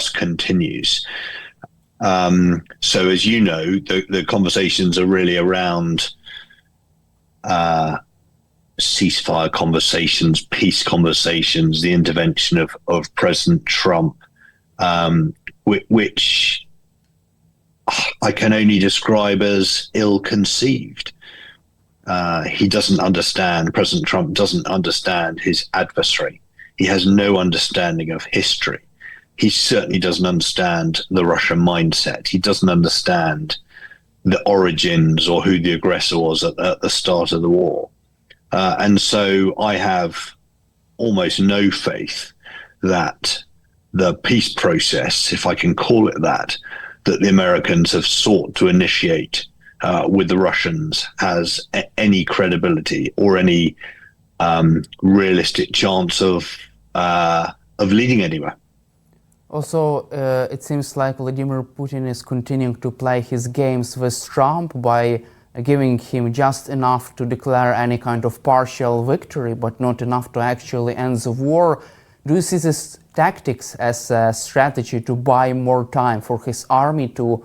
continues. So as you know, the conversations are really around ceasefire conversations, peace conversations, the intervention of President Trump, which I can only describe as ill-conceived. President Trump doesn't understand his adversary. He has no understanding of history. He certainly doesn't understand the Russian mindset. He doesn't understand the origins or who the aggressor was at the start of the war. And so I have almost no faith that the peace process, if I can call it that the Americans have sought to initiate with the Russians has any credibility or any realistic chance of leading anywhere. Also, it seems like Vladimir Putin is continuing to play his games with Trump by giving him just enough to declare any kind of partial victory, but not enough to actually end the war. Do you see these tactics as a strategy to buy more time for his army to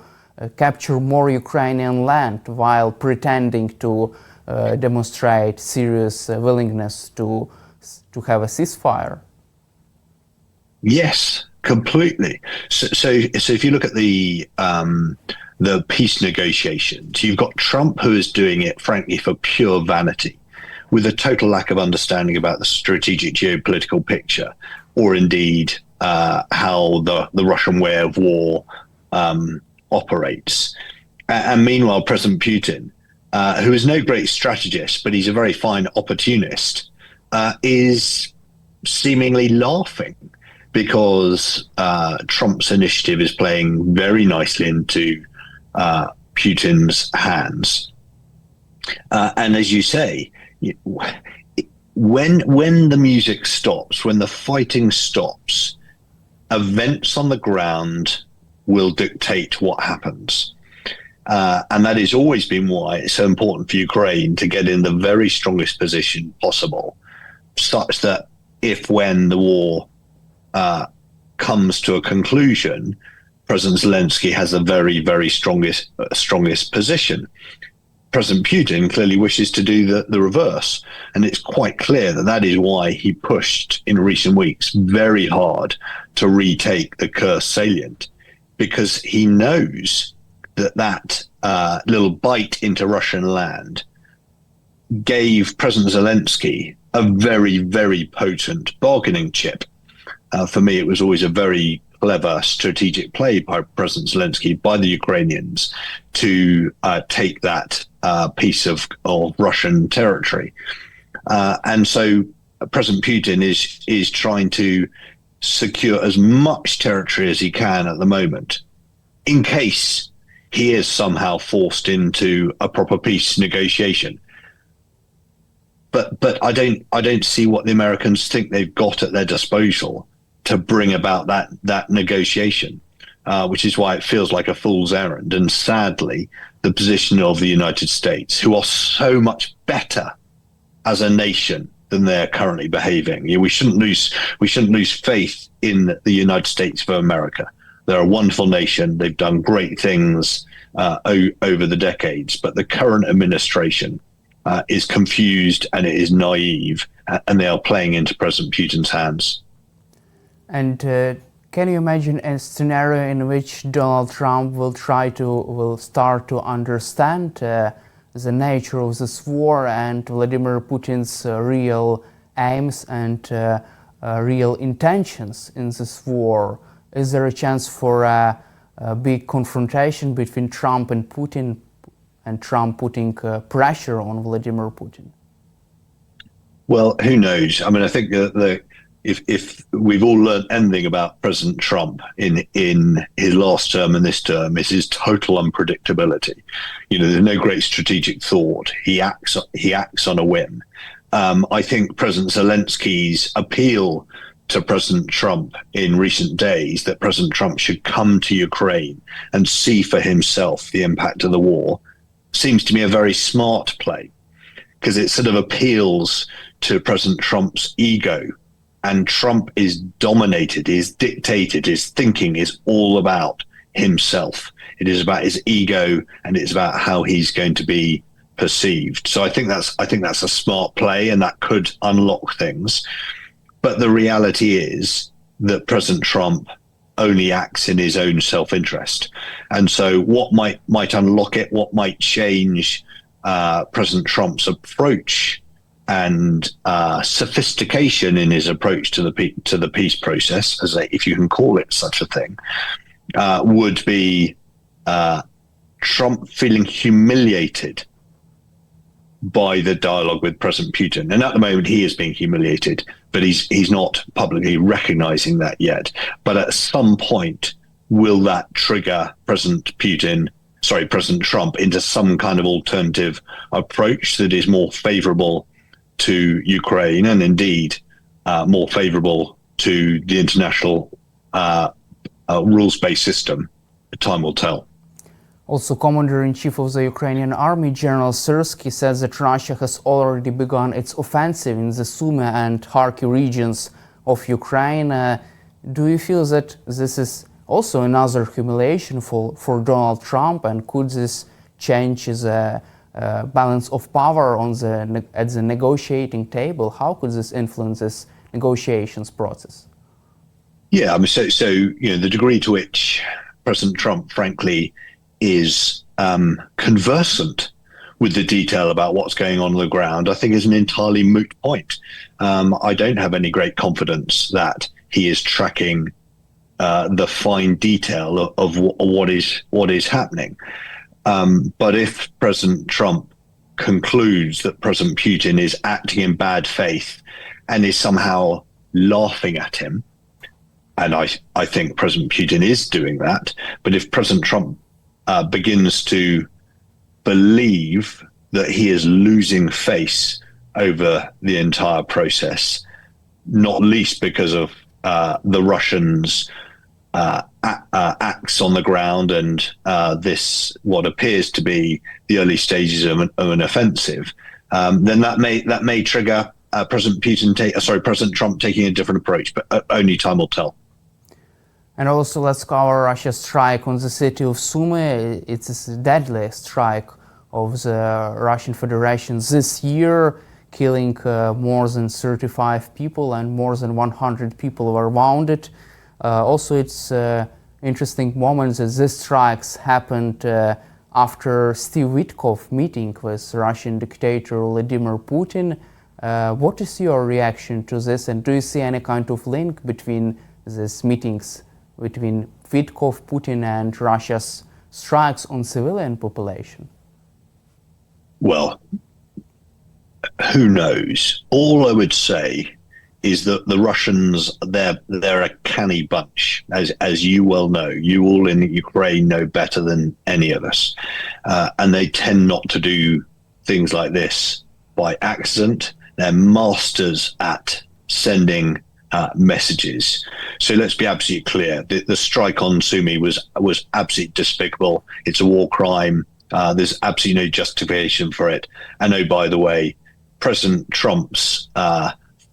capture more Ukrainian land while pretending to demonstrate serious willingness to have a ceasefire? Yes, completely. So if you look at the peace negotiations, you've got Trump, who is doing it, frankly, for pure vanity, with a total lack of understanding about the strategic geopolitical picture, or indeed how the Russian way of war operates. And meanwhile, President Putin, who is no great strategist, but he's a very fine opportunist, is seemingly laughing because Trump's initiative is playing very nicely into Putin's hands. And as you say, when the music stops, when the fighting stops, events on the ground will dictate what happens. And that has always been why it's so important for Ukraine to get in the very strongest position possible, such that when the war comes to a conclusion, President Zelensky has a very, very strongest position. President Putin clearly wishes to do the reverse. And it's quite clear that is why he pushed in recent weeks very hard to retake the Kursk salient, because he knows that little bite into Russian land gave President Zelensky a very, very potent bargaining chip. For me, it was always a very clever strategic play by President Zelensky, by the Ukrainians, to take that piece of Russian territory. And so President Putin is trying to secure as much territory as he can at the moment, in case he is somehow forced into a proper peace negotiation. But I don't see what the Americans think they've got at their disposal to bring about that negotiation, which is why it feels like a fool's errand. And sadly, the position of the United States, who are so much better as a nation than they're currently behaving. We shouldn't lose faith in the United States of America. They're a wonderful nation. They've done great things over the decades, but the current administration is confused and it is naive, and they are playing into President Putin's hands. And can you imagine a scenario in which Donald Trump will start to understand the nature of this war and Vladimir Putin's real aims and real intentions in this war? Is there a chance for a big confrontation between Trump and Putin, and Trump putting pressure on Vladimir Putin? Well, who knows? I mean, I think that if we've all learned anything about President Trump in his last term and this term, it's his total unpredictability. There's no great strategic thought. He acts on a whim. I think President Zelensky's appeal to President Trump in recent days, that President Trump should come to Ukraine and see for himself the impact of the war, seems to me a very smart play, because it sort of appeals to President Trump's ego and Trump is dominated, is dictated, his thinking is all about himself. It is about his ego, and it's about how he's going to be perceived. So I think that's a smart play, and that could unlock things. But the reality is that President Trump only acts in his own self-interest. And so what might unlock it, what might change President Trump's approach and sophistication in his approach to the peace process, if you can call it such a thing, would be Trump feeling humiliated by the dialogue with President Putin. And at the moment, he is being humiliated, but he's not publicly recognizing that yet. But at some point, will that trigger President Trump into some kind of alternative approach that is more favorable to Ukraine and indeed more favorable to the international rules-based system? Time will tell. Also, Commander-in-Chief of the Ukrainian Army, General Syrsky, says that Russia has already begun its offensive in the Sumy and Kharkiv regions of Ukraine. Do you feel that this is also another humiliation for Donald Trump, and could this change the balance of power at the negotiating table? How could this influence this negotiations process? Yeah, I mean, so the degree to which President Trump, frankly, is conversant with the detail about what's going on the ground, I think is an entirely moot point. I don't have any great confidence that he is tracking the fine detail of what is happening. But if President Trump concludes that President Putin is acting in bad faith and is somehow laughing at him, and I think President Putin is doing that, but if President Trump begins to believe that he is losing face over the entire process, not least because of the Russians' acts on the ground and this what appears to be the early stages of an offensive, then that may trigger President Trump taking a different approach. But only time will tell. And also, let's cover Russia's strike on the city of Sumy. It's a deadly strike of the Russian Federation this year, killing more than 35 people, and more than 100 people were wounded. Also, it's interesting moment that these strikes happened after Steve Witkoff meeting with Russian dictator Vladimir Putin. What is your reaction to this, and do you see any kind of link between these meetings between Witkoff, Putin, and Russia's strikes on civilian population? Well, who knows? All I would say is that the Russians, they're a canny bunch, as you well know. You all in Ukraine know better than any of us. And they tend not to do things like this by accident. They're masters at sending messages. So let's be absolutely clear. The strike on Sumy was absolutely despicable. It's a war crime. There's absolutely no justification for it. And oh, by the way, President Trump's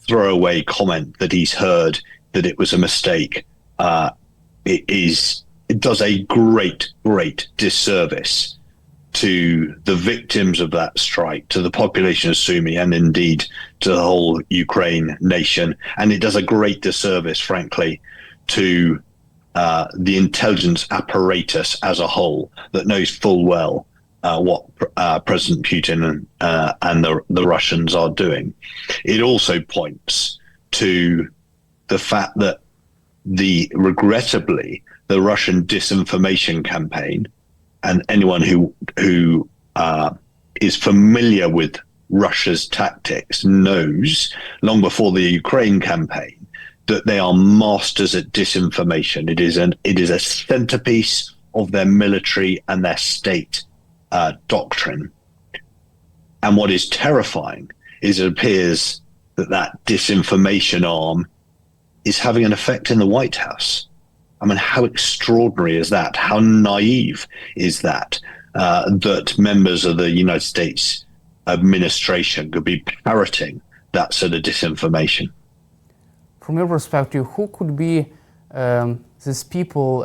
throwaway comment that he's heard that it was a mistake, it does a great disservice to the victims of that strike, to the population of Sumy, and indeed to the whole Ukraine nation. And it does a great disservice, frankly, to the intelligence apparatus as a whole that knows full well what President Putin and the Russians are doing. It also points to the fact that regrettably, the Russian disinformation campaign, and anyone who is familiar with Russia's tactics knows, long before the Ukraine campaign, that they are masters at disinformation. It is a centerpiece of their military and their state doctrine. And what is terrifying is it appears that disinformation arm is having an effect in the White House. I mean, how extraordinary is that? How naive is that? That members of the United States administration could be parroting that sort of disinformation. from your perspective, who could be these people